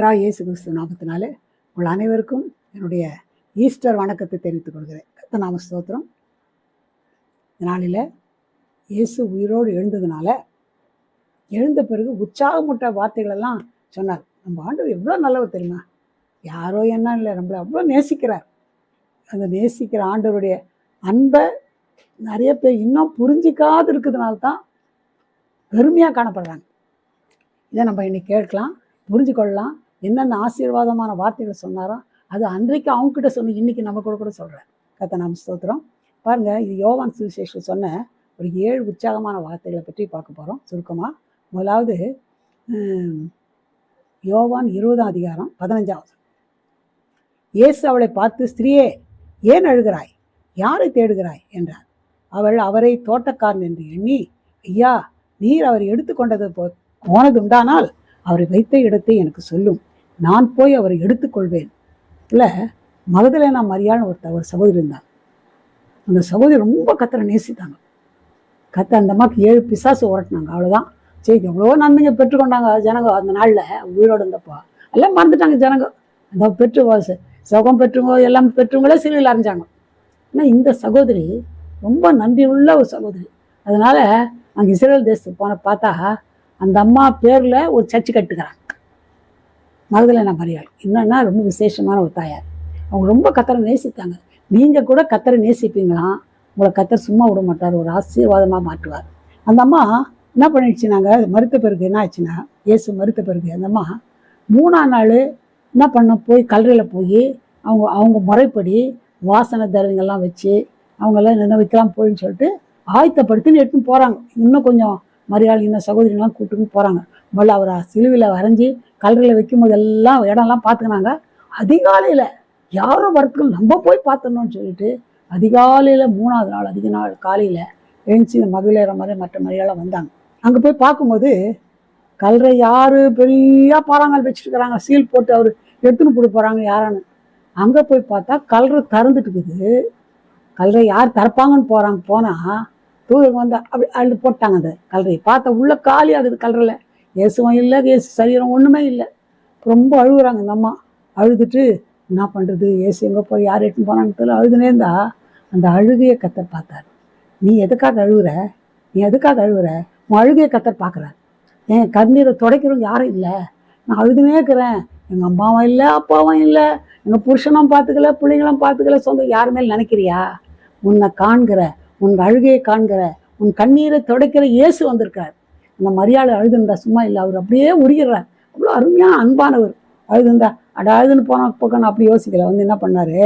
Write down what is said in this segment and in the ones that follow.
கர்த்தராகிய இயேசு கிறிஸ்து நாமத்தினாலே உங்கள் அனைவருக்கும் என்னுடைய ஈஸ்டர் வணக்கத்தை தெரிவித்துக் கொள்கிறேன். கர்த்தர் நாம ஸ்தோத்திரம். இந்த நாளில் இயேசு உயிரோடு எழுந்ததுனால எழுந்த பிறகு உற்சாகமூட்ட வார்த்தைகளெல்லாம் சொன்னார். நம்ம ஆண்டவர் எவ்வளோ நல்லவர் தெரியுமா? யாரோ என்ன இல்லை, நம்மளை அவ்வளோ நேசிக்கிறார். அந்த நேசிக்கிற ஆண்டவருடைய அன்பை நிறைய பேர் இன்னும் புரிஞ்சிக்காது இருக்கிறதுனால தான் பெருமையாக காணப்படுறாங்க. இதை நம்ம இன்னைக்கு கேட்கலாம், புரிஞ்சுக்கொள்ளலாம். என்னென்ன ஆசீர்வாதமான வார்த்தைகள் சொன்னாரோ அது அன்றைக்கு அவங்ககிட்ட சொன்ன இன்னைக்கு நம்ம கூட சொல்கிறேன். கர்த்தர் நாம ஸ்தோத்திரம். பாருங்கள், இது யோவான் சுவிசேஷம் சொன்ன ஒரு 7 உற்சாகமான வார்த்தைகளை பற்றி பார்க்க போகிறோம் சுருக்கமாக. முதலாவது யோவான் 20ஆம் அதிகாரம் 15வது. இயேசு அவளை பார்த்து, ஸ்திரீயே, ஏன் அழுகிறாய்? யாரை தேடுகிறாய் என்றார். அவள் அவரை தோட்டக்காரன் என்று எண்ணி, ஐயா, நீர் அவர் எடுத்துக்கொண்டது போனது உண்டானால் அவரை வைத்த இடத்தை எனக்கு சொல்லும், நான் போய் அவரை எடுத்துக்கொள்வேன். இல்லை, மகதலேனா மரியாள்னு ஒரு சகோதரி இருந்தாங்க. அந்த சகோதரி ரொம்ப கர்த்தரை நேசித்தாங்க. கர்த்தர் அந்த அம்மாவுக்கு 7 பிசாசு உரட்டினாங்க. அவ்வளோதான். சரி, எவ்வளோ நன்மைங்க பெற்றுக்கொண்டாங்க ஜனங்க. அந்த நாளில் உயிரோடு இருந்தப்போ எல்லாம் மறந்துட்டாங்க ஜனங்க. அந்த பெற்று சுகம் பெற்றுங்க எல்லாம் பெற்றுங்களே சிலுவையில் அரைஞ்சாங்க. ஆனால் இந்த சகோதரி ரொம்ப நன்றி உள்ள ஒரு சகோதரி. அதனால் அங்கே இஸ்ரேல் தேசத்துக்கு பார்த்தா அந்த அம்மா பேரில் ஒரு சர்ச்சு கட்டுக்கிறாங்க, மகதலேனா மரியாள். என்னன்னா ரொம்ப விசேஷமான ஒரு தாயார். அவங்க ரொம்ப கர்த்தரை நேசித்தாங்க. நீங்கள் கூட கர்த்தரை நேசிப்பீங்களாம், உங்களை கர்த்தர் சும்மா விட மாட்டார், ஒரு ஆசீர்வாதமாக மாற்றுவார். அந்த அம்மா என்ன பண்ணிடுச்சுனாங்க, மறுத்த பிறகு என்ன ஆச்சுன்னா, இயேசு மறுத்த பிறகு அந்த அம்மா 3ஆம் நாள் என்ன பண்ண, போய் கல்லறையில் போய் அவங்க முறைப்படி வாசனை திரவியங்கள்லாம் வச்சு அவங்கெல்லாம் என்ன வைக்கலாம் போயின்னு சொல்லிட்டு ஆயத்தப்படுத்தின்னு எடுத்துன்னு போகிறாங்க. இன்னும் கொஞ்சம் மரியாள் இன்னும் சகோதரிகள்லாம் கூப்பிட்டுன்னு போகிறாங்க. முதல்ல அவரை சிலுவையில் வரைஞ்சி கல்லறையில் வைக்கும் போது எல்லாம் இடம்லாம் பார்த்துக்கினாங்க. அதிகாலையில் யாரோ வரத்துக்கு நம்ம போய் பார்த்துடணும்னு சொல்லிட்டு அதிகாலையில் 3ஆவது நாள் அதிக நாள் காலையில் எழுந்துச்சு இந்த மகளேற மாதிரி மற்ற மரியாதை வந்தாங்க. அங்கே போய் பார்க்கும்போது கல்லறை யார் பெரிய பாறாங்கல் வச்சுருக்கிறாங்க, சீல் போட்டு அவர் எடுத்துன்னு போட்டு போகிறாங்க யாரான்னு. அங்கே போய் பார்த்தா கல்லறை திறந்துட்டு இருக்குது. கல்லறை யார் திறப்பாங்கன்னு போனால் தூதங்க வந்து அப்படி அழுது போட்டாங்க. அந்த கல்லறையை பார்த்தா உள்ள காலி ஆகுது. கல்லறையில் இயேசுவும் இல்லை, இயேசு சரீரம் ஒன்றுமே இல்லை. ரொம்ப அழுகுறாங்க இந்த அம்மா. அழுதுட்டு என்ன பண்ணுறது, இயேசு எங்கே போய் யார் எட்டுன்னு போனான்னு தெரியல, அழுதுனே இருந்தா அந்த அழுகையை கர்த்தர் பார்த்தார். நீ எதுக்காக அழுகுற? உன் அழுகையை கர்த்தர் பார்க்குறாரு. என் கண்ணீரை துடைக்கிறவங்க யாரும் இல்லை, நான் அழுதுனே இருக்கிறேன். எங்கள் அம்மாவும் இல்லை, அப்பாவும் இல்லை, எங்கள் புருஷனும் பார்த்துக்கல, பிள்ளைங்களும் பார்த்துக்கல, சொந்த யாருமே நினைக்கிறியா? உன்னை காண்கிற, உன் அழுகையை காண்கிற, உன் கண்ணீரை துடைக்கிற இயேசு வந்திருக்கார். அந்த மரியாதை அழுதுண்டா சும்மா இல்லை, அவர் அப்படியே உருகிறார். அவ்வளோ அருமையான அன்பானவர். அழுதுண்டா அழுதுன்னு போக்கணும் அப்படி யோசிக்கல. வந்து என்ன பண்ணாரு,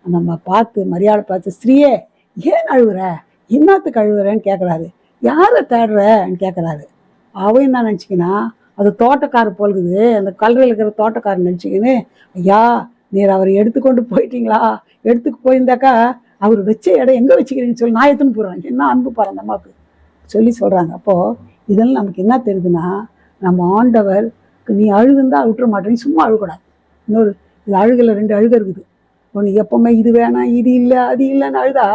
நம்ம பார்த்து மரியாதை பார்த்து, ஸ்திரீயே, ஏன் அழுகுற? என்னத்துக்கு அழுகுறேன்னு கேட்குறாரு. யாரை தேடுறன்னு கேட்குறாரு. அவன் என்ன நினச்சிக்கினா, அது தோட்டக்காரர் போல்குது, அந்த கல்லறையில் இருக்கிற தோட்டக்காரர் நினச்சிக்கின்னு, ஐயா, நீர் அவரை எடுத்துக்கொண்டு போயிட்டீங்களா? எடுத்துக்கு போயிருந்தாக்கா அவர் வச்ச இடம் எங்கே வச்சுக்கிறீங்கன்னு சொல்லி நான் எடுத்துன்னு போகிறேன். என்ன அன்பு பாரு அந்த அம்மாவுக்கு சொல்லி சொல்கிறாங்க. அப்போது இதெல்லாம் நமக்கு என்ன தெரியுதுன்னா, நம்ம ஆண்டவர் நீ அழுதுந்தா விட்டுற மாட்டேன்னு சும்மா அழுகக்கூடாது. இன்னொரு இது அழுகில் 2 அழுகை இருக்குது. ஒன்று எப்போவுமே இது வேணாம், இது இல்லை, அது இல்லைன்னு அழுதா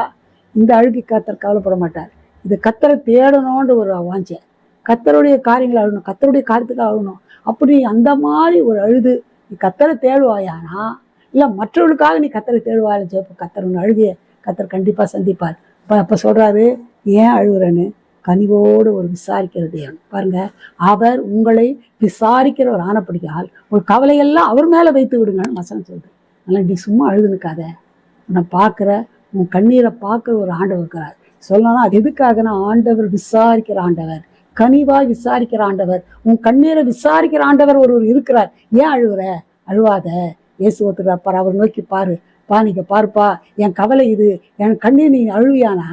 இந்த அழுகை கர்த்தர் கவலைப்பட மாட்டார். இது கர்த்தரை தேடணுன்ற ஒரு வாஞ்சை, கர்த்தருடைய காரியங்களை அழுகணும், கர்த்தருடைய காரியத்துக்காக அழுகணும். அப்படி அந்த மாதிரி ஒரு அழுது நீ கர்த்தரை தேடுவாயானா, இல்லை மற்றவர்களுக்காக நீ கர்த்தரை தேடுவாயின்னு சொல்லப்போ கர்த்தர் ஒன்று அழுகையை கர்த்தர் கண்டிப்பாக சந்திப்பார். அப்போ சொல்கிறாரு, ஏன் அழுகுறேன்னு கனிவோடு ஒரு விசாரிக்கிற தேவன் பாருங்க. அவர் உங்களை விசாரிக்கிறவர் ஆனப்படியால் உங்கள் கவலையெல்லாம் அவர் மேலே வைத்து விடுங்கன்னு வசனம் சொல்லுது. அதனால் நீ சும்மா அழுதுனுக்காத. உன்னை பார்க்குற, உன் கண்ணீரை பார்க்குற ஒரு ஆண்டவர் இருக்கிறார். சொல்லலாம் அது எதுக்காகனா, ஆண்டவர் விசாரிக்கிற ஆண்டவர், கனிவாய் விசாரிக்கிற ஆண்டவர், உன் கண்ணீரை விசாரிக்கிற ஆண்டவர் ஒருவர் இருக்கிறார். ஏன் அழுகுற? அழுவாத. இயேசு ஒத்துக்கிறார், அவர் நோக்கி பாரு, நீங்க பாருப்பா, என் கவலை இது, என் கண்ணீர் நீ அழுவியானா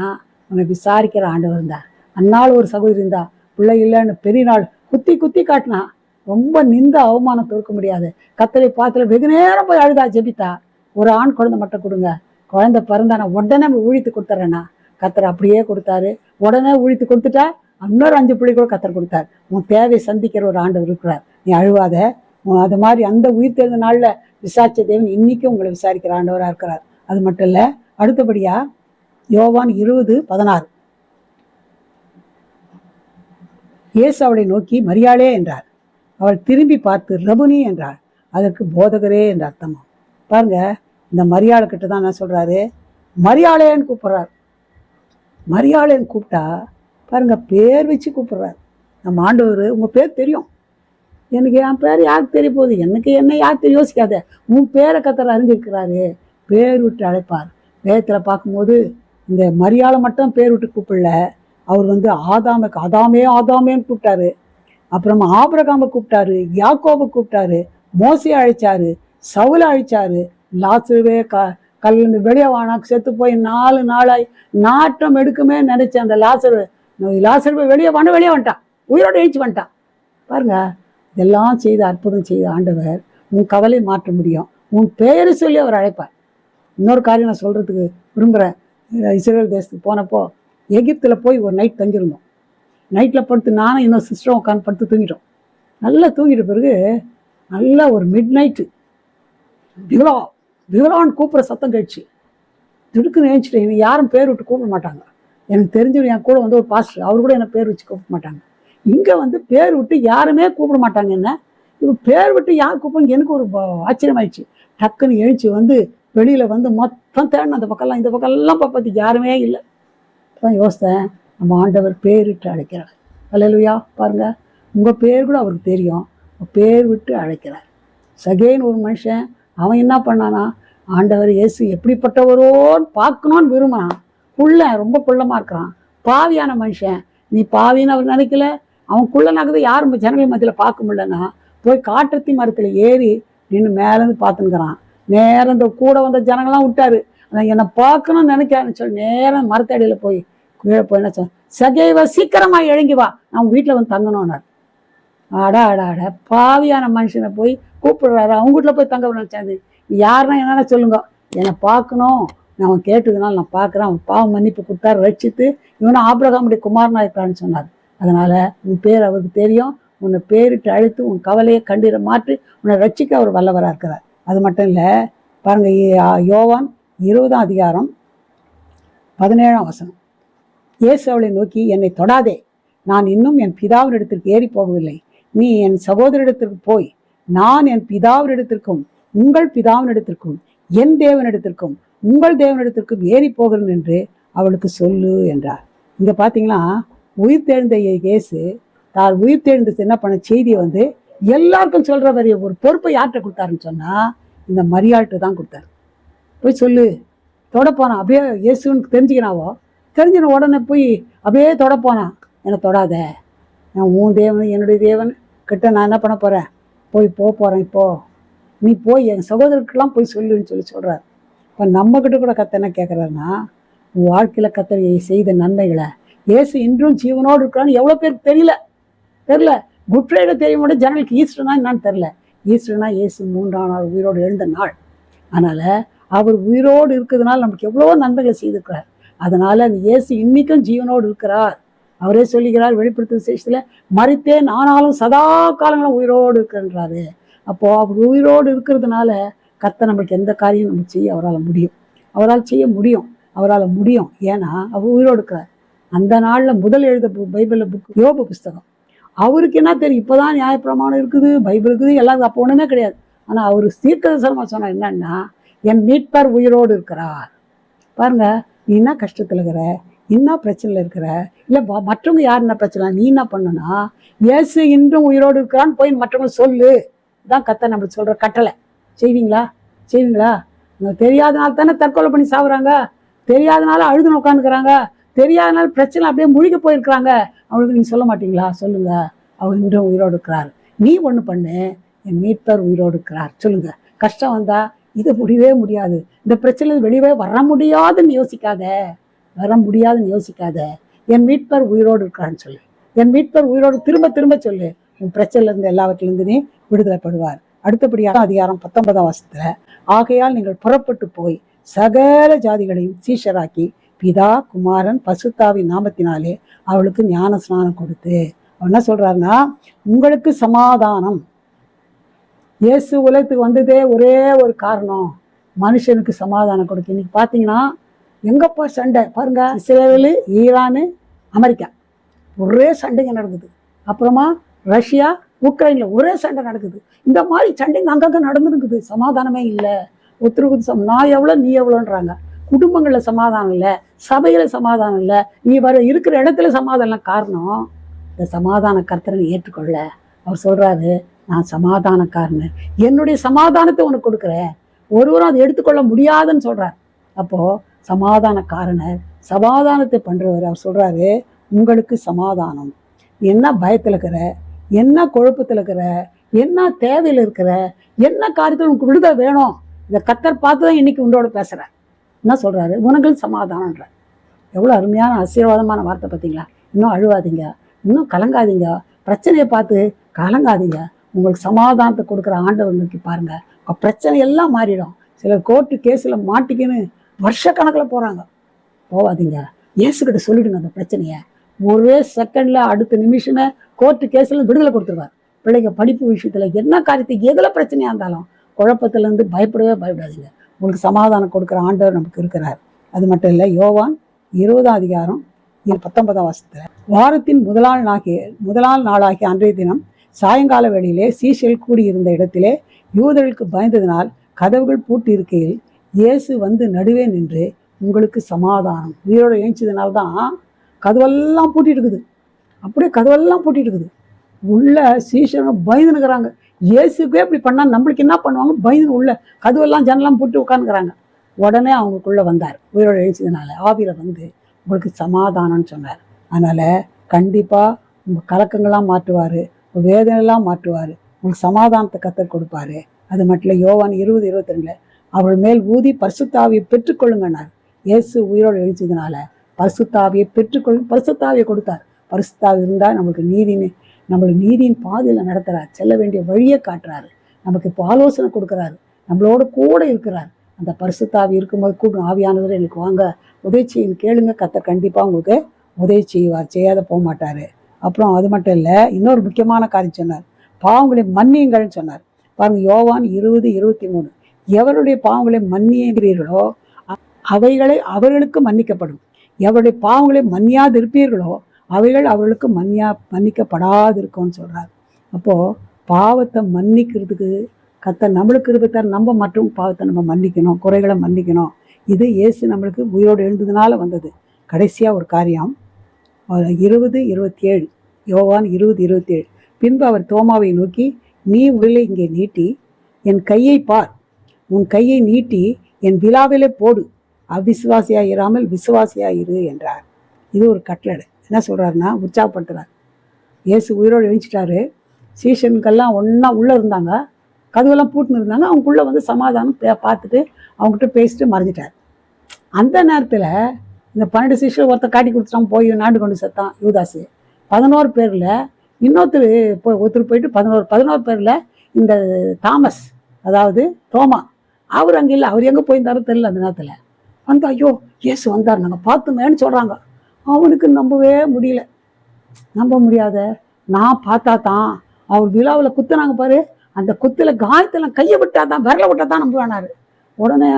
உன்னை விசாரிக்கிற ஆண்டவர் இருந்தார். அந்நாள் ஒரு சகோதரி இருந்தா, பிள்ளை இல்லைன்னு பெரிய நாள் குத்தி காட்டினா, ரொம்ப நிந்த அவமானம் தவிர்க்க முடியாது. கர்த்தரை பார்த்துல வெகு நேரம் போய் அழுதா, ஜெபித்தா. ஒரு ஆண் குழந்தை மட்டும் கொடுங்க, குழந்தை பிறந்தானா உடனே ஊழித்து கொடுத்துட்றேன்னா, கர்த்தர் அப்படியே கொடுத்தாரு. உடனே ஊழித்து கொடுத்துட்டா இன்னொரு 5 பிள்ளை கூட கர்த்தர் கொடுத்தார். உன் தேவை சந்திக்கிற ஒரு ஆண்டவர் இருக்கிறார். நீ அழுவாத. அது மாதிரி அந்த உயிர் தெரிந்த நாளில் விசாரிச்ச தேவன் இன்னைக்கும் உங்களை விசாரிக்கிற ஆண்டவராக இருக்கிறார். அது மட்டும் இல்லை, அடுத்தபடியா யோவான் 20:16. இயேசு அவளை நோக்கி, மரியாளே என்றார். அவள் திரும்பி பார்த்து, ரபுனி என்றாள். அதற்கு போதகரே என்ற அர்த்தமா. பாருங்க, இந்த மரியாதை கிட்ட தான் என்ன சொல்றாரு, மரியாளையன்னு கூப்பிடுறாரு. மரியாளைன்னு கூப்பிட்டா பாருங்க, பேர் வச்சு கூப்பிடுறாரு. நம்ம ஆண்டவர், உங்க பேர் தெரியும், எனக்கு என் பேர் யாருக்கு தெரிய போகுது, எனக்கு என்ன யாருக்கு யோசிக்காத, உன் பேரை கத்தர் அறிஞ்சிருக்கிறாரு, பேர் விட்டு அழைப்பார். வேதத்தில் பார்க்கும்போது இந்த மரியாதை மட்டும் பேர் விட்டு கூப்பிடல, அவர் வந்து ஆதாமுக்கு ஆதாமே ஆதாமேன்னு கூப்பிட்டாரு. அப்புறமா ஆபிரகாமை கூப்பிட்டாரு, யாக்கோபை கூப்பிட்டாரு, மோசையை அழைச்சாரு, சவுலை அழைச்சாரு, லாசருவே கல்லிருந்து வெளியே வானாக்கு செத்து போய் 4 நாளாய் நாட்டம் எடுக்குமே நினைச்சேன் அந்த லாசருவை வெளியே வந்துட்டான், உயிரோடு எழுச்சி வந்துட்டான். பாருங்க, இதெல்லாம் செய்த அற்புதம் செய்த ஆண்டவர் உன் கவலை மாற்ற முடியும். உன் பெயரை சொல்லி அவர் அழைப்பார். இன்னொரு காரியம் நான் சொல்றதுக்கு விரும்புகிறேன். இஸ்ரேல் தேசத்துக்கு போனப்போ எகிப்தில் போய் ஒரு நைட் தங்கியிருந்தோம். நைட்டில் படுத்து நானும் இன்னொரு சிஸ்டரும் உட்காந்து படுத்து தூங்கிட்டோம். நல்லா தூங்கிட்ட பிறகு நல்லா ஒரு மிட் நைட்டு விவலான்னு கூப்பிட்ற சத்தம் கழிச்சு திடுக்குன்னு நினைச்சிட்டேன். இவன் யாரும் பேர் விட்டு கூப்பிட மாட்டாங்க. எனக்கு தெரிஞ்சவர் என் கூட வந்து ஒரு பாஸ்டர், அவர் கூட என்னை பேர் வச்சு கூப்பிட மாட்டாங்க. இங்கே வந்து பேர் விட்டு யாருமே கூப்பிட மாட்டாங்க. என்ன இவன் பேர் விட்டு யார் கூப்பிடுங்க, எனக்கு ஒரு ஆச்சரியமாயிடுச்சு. டக்குன்னு எழுச்சி வந்து வெளியில் வந்து மொத்தம் தேடின அந்த பக்கம்லாம் இந்த பக்கம்லாம் பார்ப்பதுக்கு யாருமே இல்லை. தான் யோசித்தேன், நம்ம ஆண்டவர் பேரிட்டு அழைக்கிறார். அல்லேலூயா. பாருங்கள், உங்கள் பேர் கூட அவருக்கு தெரியும், பேர் விட்டு அழைக்கிறார். சகேன்னு ஒரு மனுஷன், அவன் என்ன பண்ணானா, ஆண்டவர் இயேசு எப்படிப்பட்டவரோன்னு பார்க்கணுன்னு விரும்பினான். ரொம்ப குள்ளமாக இருக்கிறான், பாவியான மனுஷன். நீ பாவின்னு அவர் நினைக்கல, அவன் குள்ளனாக்குது யாரும் ஜனங்கள் மத்தியில் பார்க்க முடியலன்னா போய் காட்டத்தி மரத்தில் ஏறி நின்று மேலேருந்து பார்த்துங்கிறான். நேரம் இந்த கூட வந்த ஜனங்கள்லாம் விட்டாரு, அதான் என்னை பார்க்கணும்னு நினைக்கான்னு சொல்லி நேரம் மரத்தடியில் போய் கீழே போய் என்ன சொன்ன, சகைவ சீக்கிரமாக எழுங்கி வா, நான் வீட்டில் வந்து தங்கணும்னார். அட பாவியான மனுஷனை போய் கூப்பிடுறாரு, அவங்க வீட்டில் போய் தங்க நினச்சாது. யாருன்னா என்னென்ன சொல்லுங்க, என்னை பார்க்கணும், நான் அவன் கேட்டதுனால நான் பார்க்குறேன், அவன் பாவம் மன்னிப்பு கொடுத்தாரு, ரட்சித்து இவனும் ஆபிரகாமுடைய குமாரனா இருக்கான்னு சொன்னார். அதனால் உன் பேர் அவருக்கு தெரியும், உன்னை பேரிட்டு அழைத்து உன் கவலையை கண்ணீரை மாற்றி உன்னை ரட்சிக்க அவர் வல்லவராக இருக்கிறார். அது மட்டும் இல்லை, பாருங்கள், யோவான் 20ஆம் அதிகாரம் 17ஆம் வசனம். இயேசு அவளை நோக்கி, என்னை தொடாதே, நான் இன்னும் என் பிதாவினிடத்திற்கு ஏறி போகவில்லை, நீ என் சகோதரிடத்திற்கு போய் நான் என் பிதாவினிடத்திற்கும் உங்கள் பிதாவினிடத்திற்கும் என் தேவனிடத்திற்கும் உங்கள் தேவனிடத்திற்கும் ஏறி போகிறேன் என்று அவளுக்கு சொல்லு என்றார். இங்கே பார்த்தீங்கன்னா, உயிர் தெழுந்த இயேசு தான் உயிர் தெழுந்த என்ன பண்ண செய்தியை வந்து எல்லாருக்கும் சொல்கிற வரைய ஒரு பொறுப்பை யார்கிட்ட கொடுத்தாருன்னு சொன்னால் இந்த மரியாள்கிட்ட தான் கொடுத்தாரு. போய் சொல்லு, தொடப்போனான். அப்படியே இயேசுன்னு தெரிஞ்சுக்கினாவோ, தெரிஞ்சின உடனே போய் அப்படியே தொடப்போனான். என்னை தொடாத, நான் உன் தேவன் என்னுடைய தேவன் கிட்ட நான் என்ன பண்ண போகிறேன், போகிறேன், இப்போது நீ போய் என் சகோதரருக்கெல்லாம் போய் சொல்லுன்னு சொல்கிறார். இப்போ நம்மக்கிட்ட கூட கத்த என்ன கேட்குறாருன்னா, உன் வாழ்க்கையில் கத்த செய்த நன்மைகளை, இயேசு இன்றும் ஜீவனோடு இருக்கிறான்னு எவ்வளோ பேருக்கு தெரில. குட் ஃப்ரைடே தெரியும் கூட ஜனங்களுக்கு ஈஸ்டர்னா என்னன்னு தெரில. ஈஸ்டர்னா இயேசு 3ஆம் நாள் உயிரோடு எழுந்த நாள். அதனால் அவர் உயிரோடு இருக்கிறதுனால நமக்கு எவ்வளோ நன்மைகளை செய்திருக்கிறார். அதனால் அந்த இயேசு இன்னைக்கும் ஜீவனோடு இருக்கிறார். அவரே சொல்லுகிறார் வெளிப்படுத்தும் விசேஷத்தில், மரித்தேன் ஆனாலும் சதா காலங்களும் உயிரோடு இருக்கிறன்றாரு. அப்போது அவர் உயிரோடு இருக்கிறதுனால கர்த்தர் நம்மளுக்கு எந்த காரியம் நம்ம செய்ய அவரால் செய்ய முடியும். ஏன்னா அவர் உயிரோடு இருக்கிறார். அந்த நாளில் முதல் எழுத பைபிளில் யோபு புஸ்தகம், அவருக்கு என்ன தெரியும், இப்போதான் நியாயப்பிரமாணம் இருக்குது, பைபிள் இருக்குது, எல்லாருக்கும் அப்போ ஒன்றுமே கிடையாது. ஆனால் அவர் தீர்க்கதரிசனமாக சொன்னால் என்னன்னா, என் மீட்பர் உயிரோடு இருக்கிறார். பாருங்க, நீ என்ன கஷ்டத்தில் இருக்கிற, என்ன பிரச்சனையில் இருக்கிற, இல்லை மற்றவங்க யார் என்ன பிரச்சனை, நீ என்ன பண்ணுனா, இயேசு இன்றும் உயிரோடு இருக்கிறான்னு போய் மற்றவங்க சொல்லு. இதான் கர்த்தர் நம்மளுக்கு சொல்கிற கட்டளை. செய்வீங்களா? தெரியாதனால தானே தற்கொலை பண்ணி சாகுறாங்க, தெரியாதனால அழுதுன்னு உட்காந்துக்கிறாங்க, தெரியாதனால பிரச்சனை அப்படியே முழுகி போயிருக்கிறாங்க. அவளுக்கு நீங்கள் சொல்ல மாட்டீங்களா? சொல்லுங்க, அவர் இன்றும் உயிரோடு இருக்கிறார். நீ ஒன்று பண்ணு, என் மீட்பர் உயிரோடு இருக்கிறார் சொல்லுங்க. கஷ்டம் வந்தா இது முடியவே முடியாது, இந்த பிரச்சனை வெளியே வர முடியாதுன்னு யோசிக்காத, என் மீட்பர் உயிரோடு இருக்கிறான்னு சொல்லு. என் மீட்பர் உயிரோடு திரும்ப திரும்ப சொல்லு. உன் பிரச்சனையிலேருந்து எல்லாவற்றிலிருந்து நீ விடுதலைப்படுவார். அடுத்தபடியாக அதிகாரம் 19ஆம் வசனத்தில், ஆகையால் நீங்கள் புறப்பட்டு போய் சகல ஜாதிகளையும் சீஷராக்கி பிதா குமாரன் பசுத்தாவின் நாமத்தினாலே அவளுக்கு ஞான ஸ்நானம் கொடுத்து. அவர் என்ன சொல்றாருன்னா, உங்களுக்கு சமாதானம். இயேசு உலகத்துக்கு வந்ததே ஒரே ஒரு காரணம், மனுஷனுக்கு சமாதானம் கொடுக்கு. இன்னைக்கு பார்த்தீங்கன்னா எங்கப்பா சண்டை பாருங்க, இஸ்ரேலு, ஈரானு, அமெரிக்கா ஒரே சண்டைங்க நடக்குது. அப்புறமா ரஷ்யா உக்ரைனில் ஒரே சண்டை நடக்குது. இந்த மாதிரி சண்டைங்க அங்கங்கே நடந்துருக்குது. சமாதானமே இல்லை. ஒருத்தருக்கு நான் எவ்வளோ நீ எவ்வளோன்றாங்க. குடும்பங்களில் சமாதானம் இல்லை, சபையில் சமாதானம் இல்லை, நீ இருக்கிற இடத்துல சமாதானம். காரணம் இந்த சமாதான கர்த்தரை ஏற்றுக்கொள்ள. அவர் சொல்கிறாரு, நான் சமாதானக்காரன், என்னுடைய சமாதானத்தை உனக்கு கொடுக்குறேன், ஒருவரும் அதை எடுத்துக்கொள்ள முடியாதுன்னு சொல்கிறார். அப்போது சமாதானக்காரனர், சமாதானத்தை பண்ணுறவர். அவர் சொல்கிறாரு, உங்களுக்கு சமாதானம். என்ன பயத்தில் இருக்கிற, என்ன குழப்பத்தில் இருக்கிற, என்ன தேவையில் இருக்கிற, என்ன காரியத்தில் உனக்கு விடுதலை வேணும், இதை கர்த்தர் பார்த்து தான் இன்றைக்கி உங்களோட பேசுகிறேன். என்ன சொல்கிறாரு, உனக்கு சமாதானன்ற. எவ்வளோ அருமையான ஆசீர்வாதமான வார்த்தை பார்த்தீங்களா? இன்னும் அழுவாதீங்க, இன்னும் கலங்காதீங்க, பிரச்சனையை பார்த்து கலங்காதீங்க, உங்களுக்கு சமாதானத்தை கொடுக்குற ஆண்டவர் நோக்கி பாருங்கள். பிரச்சனை எல்லாம் மாறிடும். சிலர் கோர்ட்டு கேஸில் மாட்டிக்கின்னு வருஷக்கணக்கில் போகிறாங்க. போகாதீங்க, இயேசுக்கிட்ட சொல்லிவிடுங்க அந்த பிரச்சனையை. ஒரே செகண்டில் அடுத்த நிமிஷமே கோர்ட்டு கேஸில் விடுதலை கொடுத்துருவார். பிள்ளைங்க படிப்பு விஷயத்தில் என்ன காரியத்தை எதில் பிரச்சனையாக இருந்தாலும் குழப்பத்திலேருந்து பயப்படாதீங்க. உங்களுக்கு சமாதானம் கொடுக்குற ஆண்டவர் நமக்கு இருக்கிறார். அது மட்டும் இல்லை, யோவான் 20 19 வாரத்தின் முதலாள் நாளாகிய அன்றைய தினம் சாயங்கால வேளையிலே சீஷர்கள் கூடியிருந்த இடத்திலே யூதர்களுக்கு பயந்ததினால் கதவுகள் பூட்டி இருக்கையில் இயேசு வந்து நடுவே நின்று, உங்களுக்கு சமாதானம். உயிரோடு எழுந்ததுனால்தான் கதவெல்லாம் பூட்டிட்டு இருக்குது. அப்படியே கதவெல்லாம் பூட்டிட்டு இருக்குது. உள்ள சீஷங்க பயந்துனுக்கிறாங்க. இயேசுக்கே இப்படி பண்ணால் நம்மளுக்கு என்ன பண்ணுவாங்க? பயந்து உள்ள கதவெல்லாம் ஜன்னலாம் பூட்டி உட்காந்துக்கிறாங்க. உடனே அவங்களுக்குள்ளே வந்தார். உயிரோடு எழுந்ததுனால ஆவியில் வந்து உங்களுக்கு சமாதானம்னு சொன்னார். அதனால் கண்டிப்பாக உங்கள் கலக்கங்கள்லாம் மாற்றுவார், உங்கள் வேதனைலாம் மாற்றுவார், உங்களுக்கு சமாதானத்தை கர்த்தர் கொடுப்பாரு. அது மட்டும் இல்லை, யோவான் 20:22 அவள் மேல் ஊதி பரிசுத்தாவியை பெற்றுக்கொள்ளுங்கன்னார். இயேசு உயிரோடு எழுந்ததுனால பரிசுத்தாவியை பரிசுத்தாவியை கொடுத்தார். பரிசுத்தாவி இருந்தால் நம்மளுக்கு நீதியின் பாதையில் நடத்துகிறார், செல்ல வேண்டிய வழியை காட்டுறாரு, நமக்கு இப்போ ஆலோசனை கொடுக்குறாரு, நம்மளோட கூட இருக்கிறார். அந்த பரிசுத்தாவி இருக்கும்போது கூட ஆவியானவர் எனக்கு வாங்க உதவி செய்யுன்னு கேளுங்க, கர்த்தர் கண்டிப்பாக உங்களுக்கு உதவி செய்வார், செய்யாத போக மாட்டார். அப்புறம் அது மட்டும் இல்லை, இன்னொரு முக்கியமான காரியம் சொன்னார், பாவங்களை மன்னியுங்கள்னு சொன்னார். பாருங்க, யோவான் 20:23 எவருடைய பாவங்களை மன்னியுகிறீர்களோ அவைகளை அவர்களுக்கு மன்னிக்கப்படும், எவருடைய பாவங்களை மன்னியாது இருப்பீர்களோ அவைகள் அவர்களுக்கு மன்னிக்கப்படாது இருக்கும்னு சொல்கிறார். அப்போது பாவத்தை மன்னிக்கிறதுக்கு கர்த்தர் நம்மளுக்கு இருப்பார். நம்ம மற்றும் பாவத்தை நம்ம மன்னிக்கணும், குறைகளை மன்னிக்கணும். இது இயேசு நம்மளுக்கு உயிரோடு எழுந்ததுனால வந்தது. கடைசியாக ஒரு காரியம், 20:27 யோவான் 20:27 பின்பு அவர் தோமாவை நோக்கி, நீ உடலை இங்கே நீட்டி என் கையை பார், உன் கையை நீட்டி என் விலாவிலே போடு, அவிசுவாசியாக இராமல் விசுவாசியாக இரு என்றார். இது ஒரு கட்டளை. என்ன சொல்கிறாருன்னா, உற்சாகப்படுத்துகிறார். இயேசு உயிரோடு எழுச்சிட்டாரு. சீஷனுக்கெல்லாம் ஒன்றா உள்ளே இருந்தாங்க, கதவெல்லாம் பூட்டுன்னு இருந்தாங்க. அவங்களுக்குள்ளே வந்து சமாதானம் பார்த்துட்டு அவங்ககிட்ட பேசிட்டு மறைஞ்சிட்டார். அந்த நேரத்தில் இந்த 12 சீஷர் ஒருத்தர் காட்டி கொடுத்துட்டான், போய் நாடு கொண்டு செத்தான் யூதாசு. 11 பேரில் ஒருத்தர் போயிட்டு 11 பேரில் இந்த தாமஸ், அதாவது தோமா, அவர் அங்கே இல்லை. அவர் எங்கே போயிருந்தாரோ தெரியல. அந்த நேரத்தில் வந்து ஐயோ இயேசு வந்தார், நாங்கள் பார்த்துமேன்னு சொல்கிறாங்க. அவனுக்கு நம்பவே முடியல. நம்ப முடியாத, நான் பார்த்தா தான், அவர் விழாவில் குத்துனாங்க பாரு, அந்த குத்தில் காயத்தில் கையை விட்டா தான், விரலை விட்டா தான் நம்ப வேணாரு. உடனே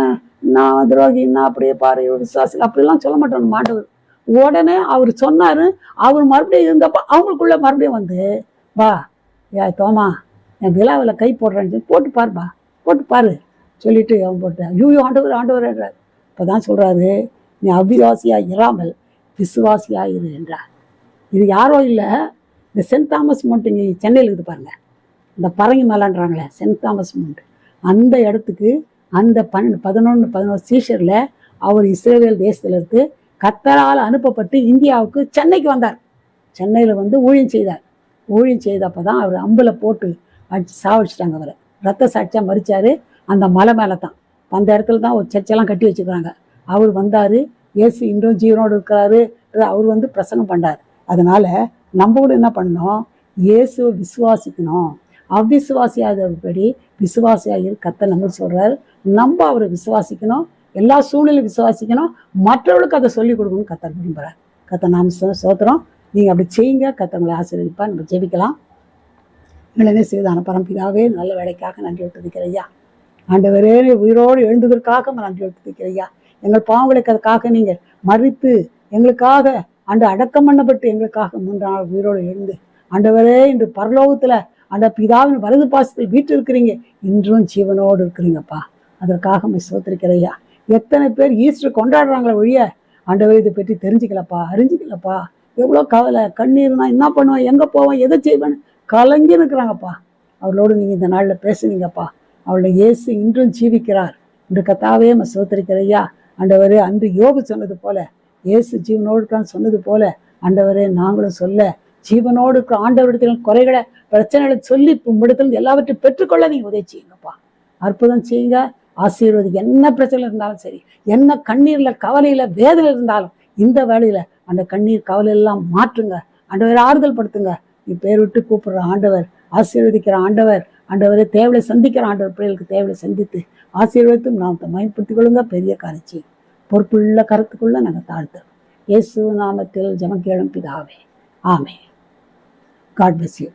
நான் துரோகி, நான் அப்படியே பாரு விசுவாசி அப்படிலாம் சொல்ல மாட்டேன் மாண்டவர். உடனே அவர் சொன்னார். அவர் மறுபடியும் இருந்தப்போ அவங்களுக்குள்ளே மறுபடியும் வந்து, வா தோமா, என் விழாவில் கை போடுறேன்னு போட்டு பாருப்பா, போட்டு பாரு சொல்லிட்டு அவன் போட்டேன். ஐயோ ஆண்டவர்ன்றார். இப்போ தான் சொல்கிறாரு, நீ அவிசுவாசியாக இராமல் விசுவாசியாக இரு என்றார். இது யாரோ இல்லை, இந்த சென்ட் தாமஸ் மவுண்ட் இங்கே சென்னையில் இருக்குது பாருங்கள், இந்த பரங்கி மேலான்றாங்களே சென்ட் தாமஸ் மவுண்ட், அந்த இடத்துக்கு அந்த 11 சீஷரில் அவர் இஸ்ரேல் தேசத்திலிருந்து கர்த்தரால் அனுப்பப்பட்டு இந்தியாவுக்கு சென்னைக்கு வந்தார். சென்னையில் வந்து ஊழியம் செய்தார். ஊழியம் செய்தப்போ தான் அவர் அம்பில் போட்டு அடித்து சாவடிச்சிட்டாங்க. அவரை ரத்த சாட்சியாக மறிச்சார். அந்த மலை மேலே தான், அந்த இடத்துல தான் ஒரு சர்ச்செல்லாம் கட்டி வச்சுக்கிறாங்க. அவர் வந்தார். இயேசு இன்றும் ஜீவனோடு இருக்கிறாரு, அவர் வந்து பிரசங்கம் பண்ணார். அதனால் நம்ம கூட என்ன பண்ணணும், இயேசுவை விசுவாசிக்கணும். அவ்விசுவாசியாதபடி விசுவாசியாக கர்த்தர் நம்ம சொல்கிறார். நம்ம அவரை விசுவாசிக்கணும், எல்லா சூழ்நிலையும் விசுவாசிக்கணும், மற்றவர்களுக்கு அதை சொல்லிக் கொடுக்கணும்னு கர்த்தர் விரும்புகிறார். கர்த்தர் நாம் சோத்திரம். நீங்கள் அப்படி செய்யுங்க, கர்த்தர் உங்களை ஆசீர்வதிப்பா. நம்ம ஜெபிக்கலாம். எங்களை செய்தான பரம்பிதாவே, நல்ல வேலைக்காக நன்றி விட்டுருக்கிறையா. ஆண்டவரே, உயிரோடு எழுந்ததற்காக நன்றி விட்டுருக்கிறையா. எங்கள் பாவங்களுக்கு அதுக்காக நீங்கள் மறித்து எங்களுக்காக அன்று அடக்கம் பண்ணப்பட்டு எங்களுக்காக 3 நாள் உயிரோடு எழுந்து ஆண்டவரே இன்று பரலோகத்துல அந்த பிதாவின் வலது பாசத்தில் வீட்டு இருக்கிறீங்க, இன்றும் ஜீவனோடு இருக்கிறீங்கப்பா. அதற்காக சோத்திருக்கிறையா. எத்தனை பேர் ஈஸ்டர் கொண்டாடுறாங்களே ஒழிய ஆண்டவரே இதை பற்றி தெரிஞ்சுக்கலப்பா, அறிஞ்சிக்கலப்பா. எவ்வளோ கவலை, கண்ணீர்னா என்ன பண்ணுவேன், எங்கே போவேன், எதை செய்வேன்னு கலங்கி இருக்கிறாங்கப்பா. அவளோடு நீங்கள் இந்த நாளில் பேசுனீங்கப்பா. அவளை இயேசு இன்றும் ஜீவிக்கிறார். இன்று கத்தாவே சோத்திருக்கிறையா. ஆண்டவரே அன்று யோபு சொன்னது போல, இயேசு ஜீவனோடு இருக்கான்னு சொன்னது போல ஆண்டவரே நாங்களும் சொல்ல ஜீவனோடு இருக்கிற ஆண்டவரிடத்தில் குறைகளை பிரச்சனைகளை சொல்லி உம்மிடத்தில் எல்லாவற்றையும் பெற்றுக்கொள்ள நீங்கள் உதவி செய்யுங்கப்பா. அற்புதம் செய்யுங்க, ஆசீர்வாதி. என்ன பிரச்சனை இருந்தாலும் சரி, என்ன கண்ணீர்ல கவலையில வேதனை இருந்தாலும் இந்த வேலையில அந்த கண்ணீர் கவலை எல்லாம் மாற்றுங்க. ஆண்டவர் ஆறுதல் படுத்துங்க. நீ பேர் விட்டு கூப்பிடுற ஆண்டவர், ஆசீர்வதிக்கிற ஆண்டவர், ஆண்டவரை தேவையை சந்திக்கிற ஆண்டவர். பிள்ளைகளுக்கு தேவையை சந்தித்து ஆசீர்வதித்தும் நாம் பயன்படுத்திக் கொள்ளுங்க. பெரிய காரிச்சி பொறுப்புள்ள கருத்துக்குள்ள நாங்கள் தாழ்த்தோம். இயேசு நாமத்தில் ஜெபம் கேளும் பிதாவே, ஆமென். God bless you.